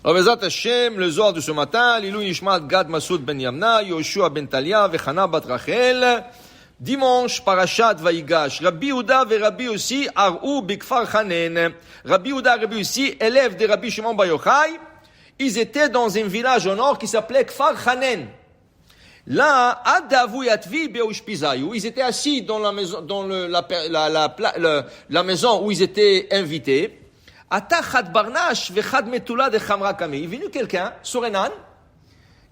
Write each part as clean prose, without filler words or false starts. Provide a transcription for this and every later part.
Alors, Bezat Hashem, le Zohar de ce matin, Lilou Nishmat Gad Masoud ben Yamna, Yoshua ben Talia, Vechana bat Rachel. Dimanche, Parashat Vaïgash. Rabbi Yehuda et Rabbi Yossi, Ar'u Bikfar Chanen. Rabbi Yehuda et Rabbi Yossi, élèves de Rabbi Shimon Bar Yochai, ils étaient dans un village au nord qui s'appelait Kfar Chanen. Là, Adavu Yatvi Beushpizayu, ils étaient assis dans la maison, dans la maison où ils étaient invités. Ata Chad Barnash vechad Metula de Chamra Kami. Il est venu quelqu'un sur un âne.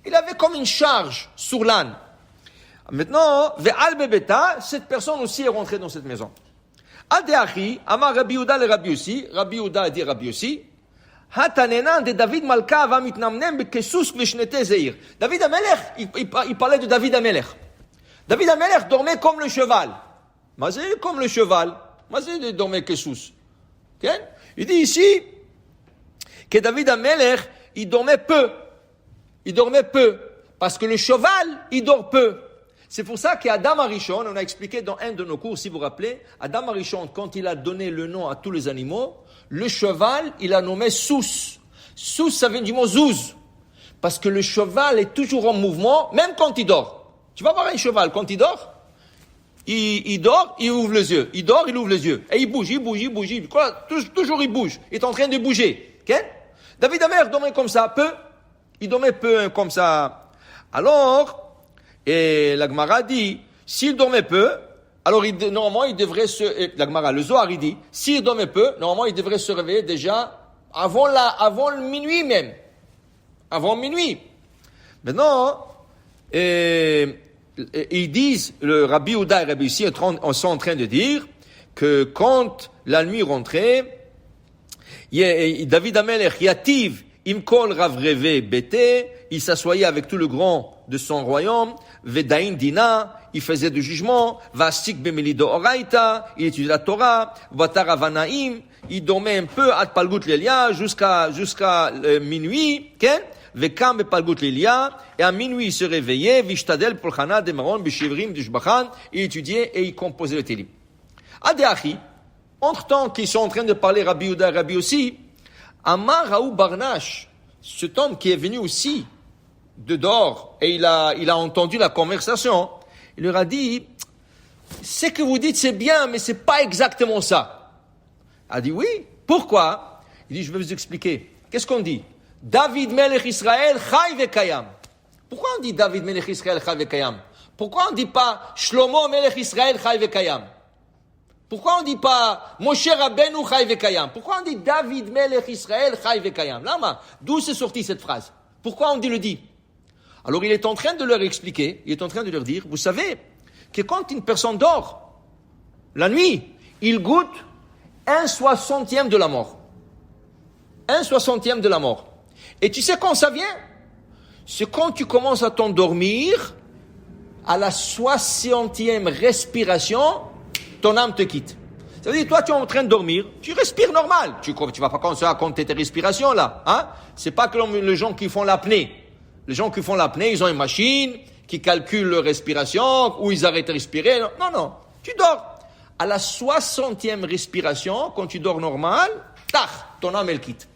Il avait comme une charge sur l'âne. Maintenant, ve'al bebeta, cette personne aussi est rentrée dans cette maison. Adeachi, Amar Rabbi Yehuda le Rabbi Yossi. Rabbi Yehuda a dit Rabbi Yossi. Hatanenan de David Malka va mitnamnem bekesus veshnete zeir. David Amelech, il parlait de David Amelech. David Amelech dormait comme le cheval. Mazé comme le cheval. Mazé il dormait kesus. Okay? Il dit ici que David Amelech, il dormait peu. Il dormait peu. Parce que le cheval, il dort peu. C'est pour ça qu'Adam Arishon, on a expliqué dans un de nos cours, si vous vous rappelez, Adam Arishon, quand il a donné le nom à tous les animaux, le cheval, il a nommé Sous. Sous, ça vient du mot Zouz. Parce que le cheval est toujours en mouvement, même quand il dort. Tu vas voir un cheval, quand il dort, il dort, il ouvre les yeux. Il dort, il ouvre les yeux. Et il bouge. Quoi? Toujours il bouge. Il est en train de bouger. Okay? David Amer dormait comme ça, peu. Il dormait peu comme ça. Alors, et la Gemara dit, s'il dormait peu, alors normalement il devrait la Gemara, le Zohar il dit, s'il dormait peu, normalement il devrait se réveiller déjà avant le minuit même. Avant minuit. Maintenant, ils disent, le Rabbi Yehuda et Rabbi Yossi sont en train de dire que quand la nuit rentrait, David Amelech Yativ Imkol Ravreve Bete, il s'assoyait avec tout le grand de son royaume, Vedain Dina, il faisait du jugement, Vastik Bemelido Oraita, il étudiait la Torah, Vataravanaim, il dormait un peu à Palgut Lelia jusqu'à minuit, Ken, Vekam Bepalgut Lelia, et à minuit il se réveillait, Vishtadel Polchana Demaron Bishivrim Dishbachan, il étudiait et il composait le Télim. Adeachi, entre-temps qu'ils sont en train de parler Rabbi Yehuda et Rabbi Yossi, Amar Raou Barnash, cet homme qui est venu aussi de dehors, et il a entendu la conversation, il leur a dit, ce que vous dites c'est bien, mais c'est pas exactement ça. Il a dit oui, pourquoi? Il dit, je vais vous expliquer. Qu'est-ce qu'on dit? David Melech Israël, Chai Vekayam. Pourquoi on dit David Melech Israël, Chai Vekayam? Pourquoi on dit pas Shlomo Melech Israël, Chai Vekayam? Pourquoi on dit pas Moshe Rabbeinu Chai Vekayam? Pourquoi on dit David Melech Israël Chai Vekayam? Lama, d'où c'est sorti cette phrase? Pourquoi on dit le dit? Alors il est en train de leur expliquer, il est en train de leur dire, vous savez que quand une personne dort, la nuit, il goûte 1/60 de la mort. 1/60 de la mort. Et tu sais quand ça vient? C'est quand tu commences à t'endormir, à la 60e respiration, ton âme te quitte. Ça veut dire, toi, tu es en train de dormir, tu respires normal. Tu vas pas commencer à compter tes respirations, là, hein? C'est pas comme les gens qui font l'apnée. Les gens qui font l'apnée, ils ont une machine qui calcule leur respiration, ou ils arrêtent de respirer. Non. Tu dors. À la 60e respiration, quand tu dors normal, ton âme, elle quitte.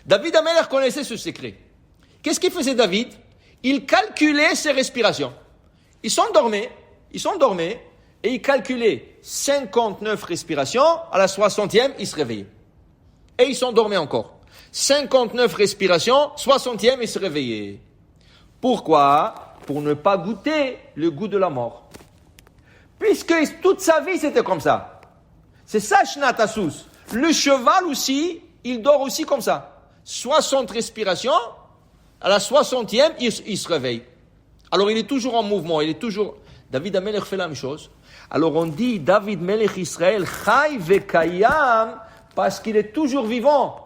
David Amelech connaissait ce secret. Qu'est-ce qu'il faisait, David? Il calculait ses respirations. Ils s'endormaient, et il calculait 59 respirations, à la 60e, il se réveillait. Et il s'endormait encore. 59 respirations, 60e, il se réveillait. Pourquoi? Pour ne pas goûter le goût de la mort. Puisque toute sa vie, c'était comme ça. C'est ça, Shnatasus. Le cheval aussi, il dort aussi comme ça. 60 respirations, à la 60e, il se réveille. Alors, il est toujours en mouvement, David Amelech fait la même chose. Alors on dit David Melech Israël Chai Vekayam parce qu'il est toujours vivant.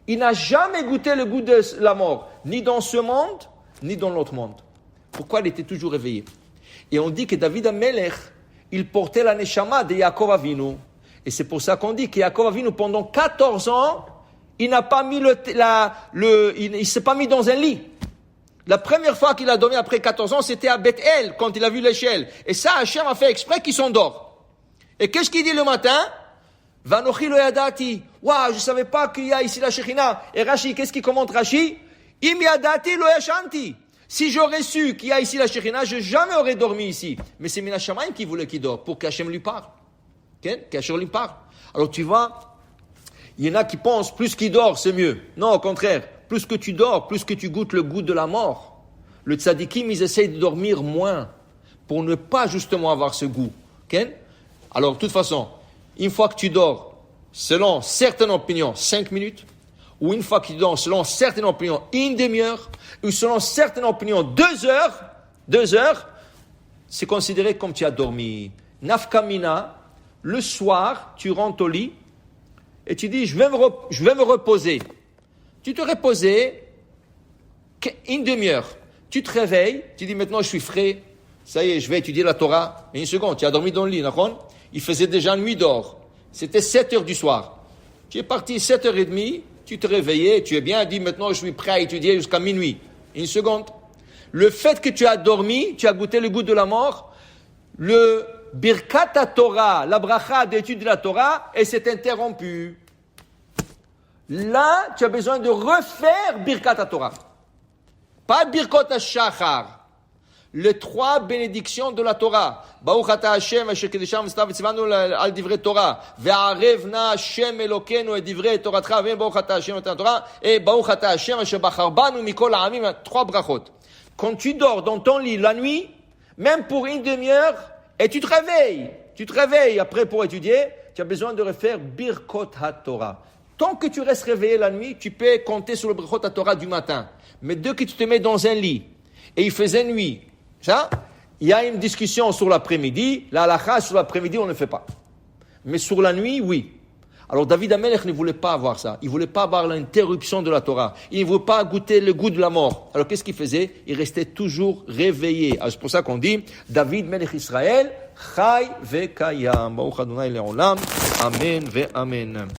Il n'a jamais goûté le goût de la mort, ni dans ce monde, ni dans l'autre monde. Pourquoi il était toujours réveillé? Et on dit que David Amelech, il portait la neshama de Yaakov Avinu. Et c'est pour ça qu'on dit que Yaakov Avinu, pendant 14 ans, il n'a pas mis il s'est pas mis dans un lit. La première fois qu'il a dormi après 14 ans, c'était à Bethel, quand il a vu l'échelle. Et ça, Hachem a fait exprès qu'il s'endort. Et qu'est-ce qu'il dit le matin? Vanochi lo yadati. Waouh, je savais pas qu'il y a ici la Shekhinah. Et Rashi, qu'est-ce qu'il commente Rashi? Im yadati lo yashanti. Si j'aurais su qu'il y a ici la Shekhinah, je jamais aurais dormi ici. Mais c'est Mina Shamayim qui voulait qu'il dort, pour qu'Hachem lui parle. Qu'Hachem lui parle. Alors tu vois, il y en a qui pensent, plus qu'il dort, c'est mieux. Non, au contraire. Plus que tu dors, plus que tu goûtes le goût de la mort. Le tzadikim, ils essayent de dormir moins, pour ne pas justement avoir ce goût. Alors, de toute façon, une fois que tu dors, selon certaines opinions, 5 minutes, ou une fois que tu dors, selon certaines opinions, une demi-heure, ou selon certaines opinions, 2 heures, c'est considéré comme tu as dormi. Nafkamina, le soir, tu rentres au lit, et tu dis, je vais me reposer. Tu te reposais, une demi-heure. Tu te réveilles, tu dis, maintenant je suis frais, ça y est, je vais étudier la Torah. Mais une seconde, tu as dormi dans le lit, d'accord? Il faisait déjà nuit dehors. C'était 7 heures du soir. Tu es parti 7h30, tu te réveillais, tu es bien, dit maintenant je suis prêt à étudier jusqu'à minuit. Une seconde. Le fait que tu as dormi, tu as goûté le goût de la mort, le Birkat Torah, la bracha d'étude de la Torah, et s'est interrompu. Là, tu as besoin de refaire Birkat Torah. Pas Birkot HaShachar. Les 3 bénédictions de la Torah. Baruch ata Hashem asher kedeshanu v'tzivanu al divrei Torah. Ve'arev na Hashem Elokeinu et divrei Toratcha. Baruch ata Hashem noten Torah. Et Baruch ata Hashem asher bachar banu mikol ha'amim. 3 brachot. Quand tu dors dans ton lit la nuit, même pour une demi-heure, et tu te réveilles après pour étudier, tu as besoin de refaire Birkot HaTorah. Tant que tu restes réveillé la nuit, tu peux compter sur le Birkot HaTorah du matin. Mais dès que tu te mets dans un lit, et il faisait nuit, ça, il y a une discussion sur l'après-midi. La halakha, sur l'après-midi, on ne le fait pas. Mais sur la nuit, oui. Alors David Amelech ne voulait pas avoir ça. Il ne voulait pas avoir l'interruption de la Torah. Il ne voulait pas goûter le goût de la mort. Alors qu'est-ce qu'il faisait? Il restait toujours réveillé. Alors, c'est pour ça qu'on dit David Melech Israël, Chai ve Kayam. Baruch Adonai le'olam. Amen ve Amen.